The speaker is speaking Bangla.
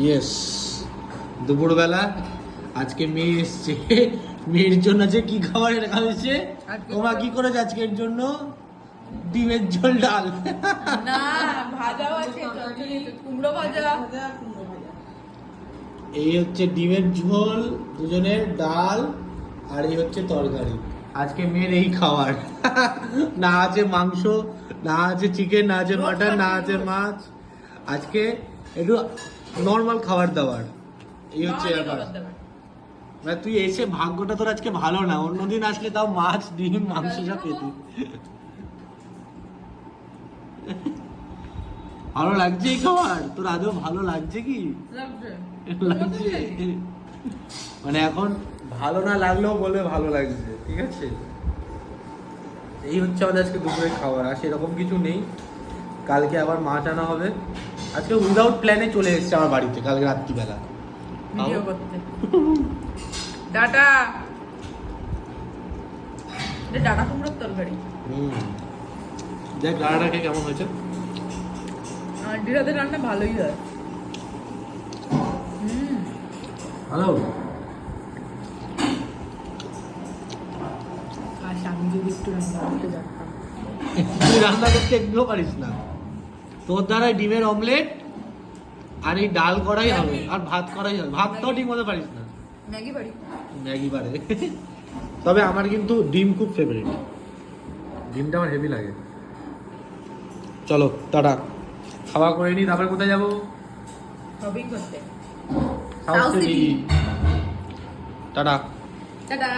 ইয়েস, দুপুরবেলা আজকে মেয়ে এসছে, মেয়ের জন্য যে কি খাবার রাখা হয়েছে। তোমার কি করেছে আজকের জন্য? ডিমের ঝোল ডাল না, ভাজাও আছে, কুমড়ো ভাজা। এই হচ্ছে ডিমের ঝোল, দুজনের ডাল, আর এই হচ্ছে তরকারি। আজকে মেয়ের এই খাবার। না আছে মাংস, না আছে চিকেন, না আছে মাটন, না আছে মাছ। আজকে একটু নর্মাল খাবার দাবার। এই হচ্ছে ব্যাপার। মানে তুই এসে ভাগ্যটা তোর আজকে ভালো না, অন্যদিন আসলে তাও মাছ ডিম মাংস সব পেতি। ভালো লাগছে এই খাবার? তোর আদৌ ভালো লাগছে কি? লাগছে। মানে এখন ভালো না লাগলেও বলবে ভালো লাগছে, ঠিক আছে? এই হচ্ছে আমাদের আজকে দুপুরের খাবার। আর সেরকম কিছু নেই, কালকে আবার মাছ আনা হবে। আজকে উইদাউট প্ল্যানে চলে এসেছে আমার বাড়িতে কালকে রাত্রিবেলা ভিডিও করতে। ডাটা, এটা ডাটা কুমড়োর তরকারি। দেখ রান্নাটাকে কেমন হয়েছে। আন্টির হাতের রান্না ভালোই হয়। হ্যালো, আর আমি যদি একটু রান্না করতে জানতাম। তুই রান্না করতে একটুও পারিস না। তোর দ্বারা ডিমের অমলেট আর এই ডাল করাই হবে, আর ভাত করাই হবে। ভাতটাও ঠিক মতো পারিস না। ম্যাগি বাড়ি, ম্যাগি পারে। তবে আমার কিন্তু ডিম খুব ফেভারিট, ডিমটা আমার হেভি লাগে। চলো টাটা, খাওয়া করে নি, তারপরে কোথায় যাবো? শপিং করতে। South city. টাটা। টাটা।